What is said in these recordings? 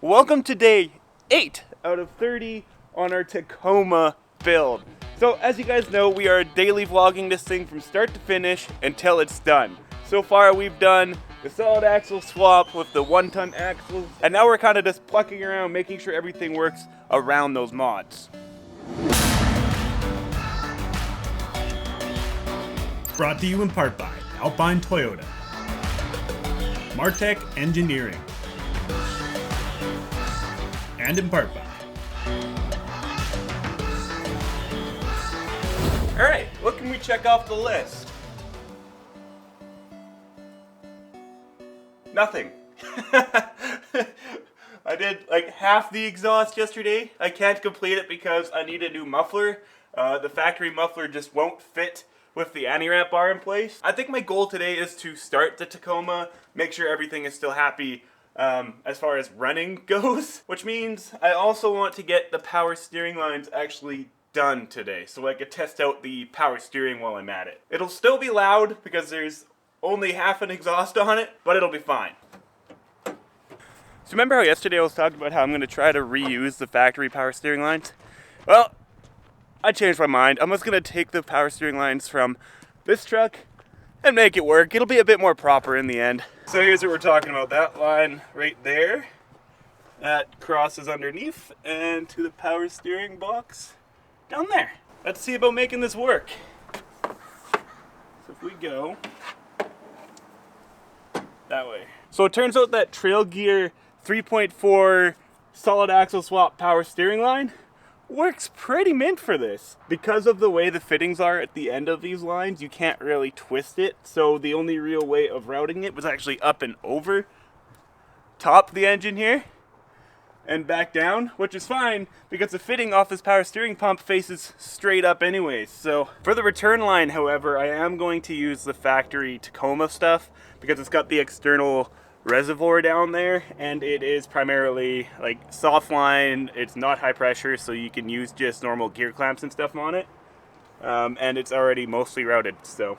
Welcome to day 8 out of 30 on our Tacoma build. So as you guys know, we are daily vlogging this thing from start to finish until it's done. So far we've done the solid axle swap with the 1-ton axles, and now we're kind of just plucking around making sure everything works around those mods. Brought to you in part by Alpine Toyota, Martech Engineering, and in part by... Alright, what can we check off the list? Nothing. I did like half the exhaust yesterday. I can't complete it because I need a new muffler. The factory muffler just won't fit with the anti-wrap bar in place. I think my goal today is to start the Tacoma, make sure everything is still happy as far as running goes, which means I also want to get the power steering lines actually done today so I could test out the power steering while I'm at it. It'll still be loud because there's only half an exhaust on it, but it'll be fine. So remember how yesterday I was talking about how I'm going to try to reuse the factory power steering lines? Well, I changed my mind. I'm just going to take the power steering lines from this truck and make it work. It'll be a bit more proper in the end. So here's what we're talking about. That line right there, that crosses underneath and to the power steering box down there. Let's see about making this work. So if we go that way. So it turns out that Trail Gear 3.4 solid axle swap power steering line works pretty mint for this. Because of the way the fittings are at the end of these lines, you can't really twist it. So the only real way of routing it was actually up and over top the engine here and back down, which is fine because the fitting off this power steering pump faces straight up anyways. So for the return line, however, I am going to use the factory Tacoma stuff because it's got the external reservoir down there and it is primarily like soft line. It's not high pressure, so you can use just normal gear clamps and stuff on it, and it's already mostly routed, so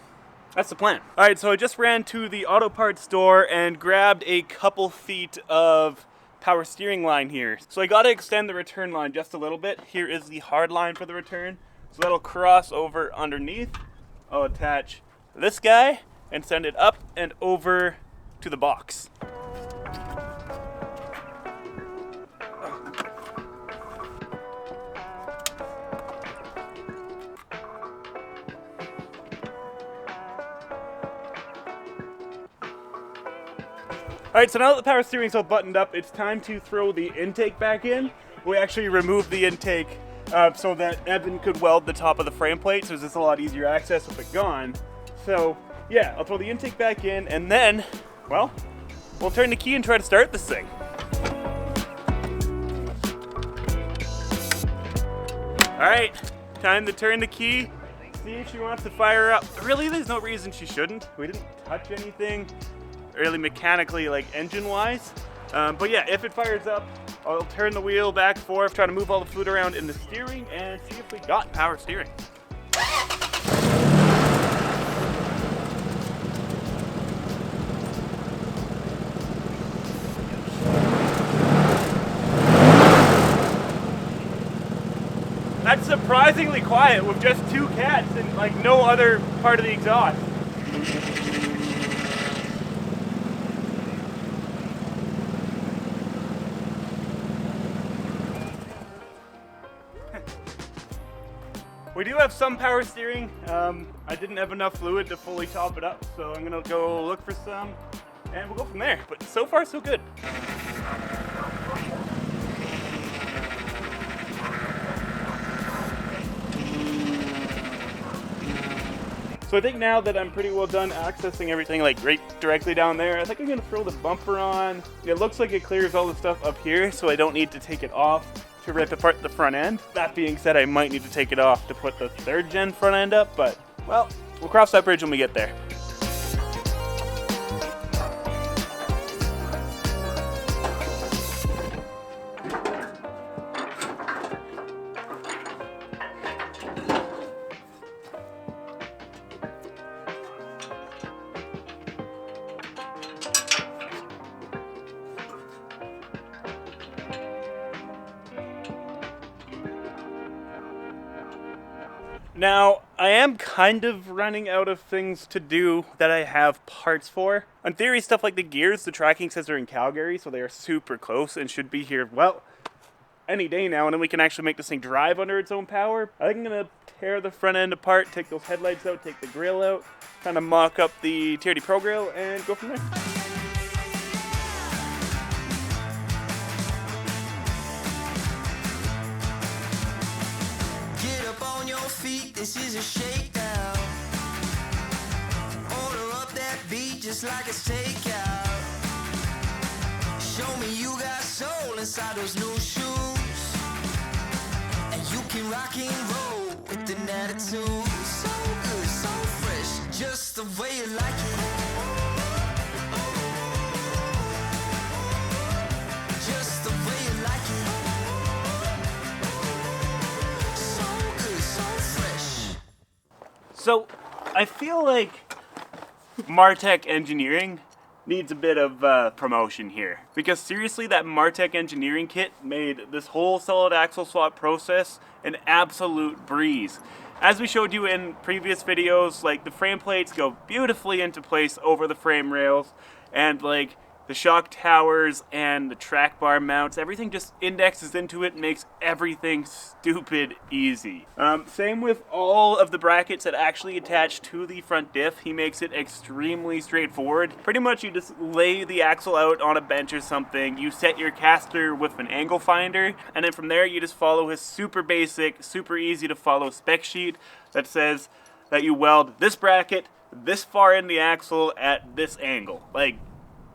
that's the plan. All right, so I just ran to the auto parts store and grabbed a couple feet of power steering line here. So I got to extend the return line just a little bit. Here is the hard line for the return, so that'll cross over underneath. I'll attach this guy and send it up and over to the box. Alright, so now that the power steering's all buttoned up, it's time to throw the intake back in. We actually removed the intake so that Evan could weld the top of the frame plate, so it's just a lot easier access with it gone. So yeah, I'll throw the intake back in and then, well, we'll turn the key and try to start this thing. Alright, time to turn the key, see if she wants to fire up. Really, there's no reason she shouldn't. We didn't touch anything really mechanically, like engine-wise. But yeah, if it fires up, I'll turn the wheel back and forth, try to move all the fluid around in the steering, and see if we got power steering. That's surprisingly quiet with just 2 cats and like no other part of the exhaust. We do have some power steering. I didn't have enough fluid to fully top it up, so I'm gonna go look for some and we'll go from there. But so far, so good. So I think now that I'm pretty well done accessing everything like right directly down there, I think I'm gonna throw the bumper on. It looks like it clears all the stuff up here, so I don't need to take it off to rip apart the front end. That being said, I might need to take it off to put the 3rd gen front end up, but well, we'll cross that bridge when we get there. Now, I am kind of running out of things to do that I have parts for. In theory, stuff like the gears, the tracking says they're in Calgary, so they are super close and should be here, well, any day now, and then we can actually make this thing drive under its own power. I think I'm going to tear the front end apart, take those headlights out, take the grill out, kind of mock up the TRD Pro grill, and go from there. Get up on your feet, this is a shakedown. Order up that beat just like it's takeout. Show me you got soul inside those new shoes, and you can rock and roll with an attitude. So good, so fresh, just the way you like it. Just the way you like it. So good, so fresh. So, I feel like Martech Engineering needs a bit of promotion here. Because seriously, that Martech Engineering kit made this whole solid axle swap process an absolute breeze. As we showed you in previous videos, like the frame plates go beautifully into place over the frame rails, and like the shock towers and the track bar mounts, everything just indexes into it and makes everything stupid easy. Same with all of the brackets that actually attach to the front diff. He makes it extremely straightforward. Pretty much you just lay the axle out on a bench or something, you set your caster with an angle finder, and then from there you just follow his super basic, super easy to follow spec sheet that says that you weld this bracket this far in the axle at this angle. Like,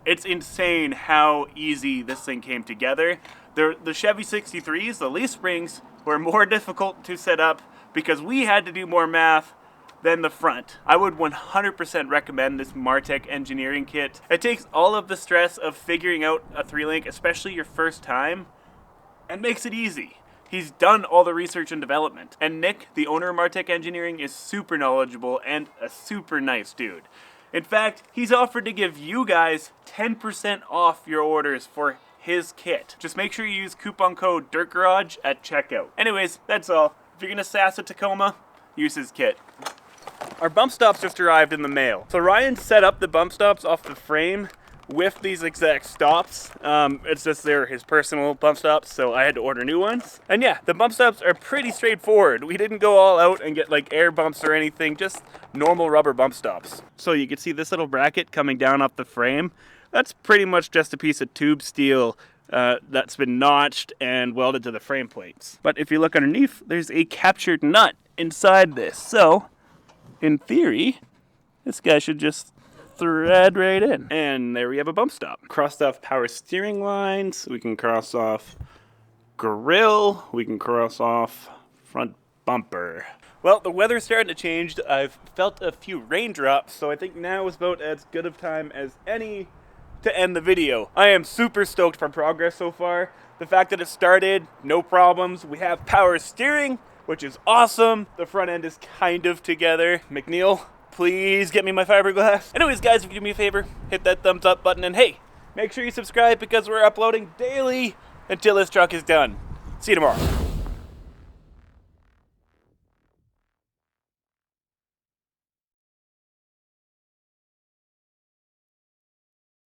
it's insane how easy this thing came together. The Chevy 63s, the leaf springs, were more difficult to set up because we had to do more math than the front. I would 100% recommend this Martech Engineering kit. It takes all of the stress of figuring out a 3-link, especially your first time, and makes it easy. He's done all the research and development. And Nick, the owner of Martech Engineering, is super knowledgeable and a super nice dude. In fact, he's offered to give you guys 10% off your orders for his kit. Just make sure you use coupon code Dirt.Garage at checkout. Anyways, that's all. If you're gonna sass a Tacoma, use his kit. Our bump stops just arrived in the mail. So Ryan set up the bump stops off the frame with these exact stops. It's just they're his personal bump stops, so I had to order new ones. And yeah, the bump stops are pretty straightforward. We didn't go all out and get like air bumps or anything, just normal rubber bump stops. So you can see this little bracket coming down off the frame. That's pretty much just a piece of tube steel that's been notched and welded to the frame plates. But if you look underneath, there's a captured nut inside this. So, in theory, this guy should just thread right in. And there we have a bump stop. Crossed off power steering lines. We can cross off grill. We can cross off front bumper. Well, the weather's starting to change. I've felt a few raindrops, so I think now is about as good of time as any to end the video. I am super stoked for progress so far. The fact that it started, no problems. We have power steering, which is awesome. The front end is kind of together. McNeil, please get me my fiberglass. Anyways, guys, if you do me a favor, hit that thumbs up button, and hey, make sure you subscribe because we're uploading daily until this truck is done. See you tomorrow.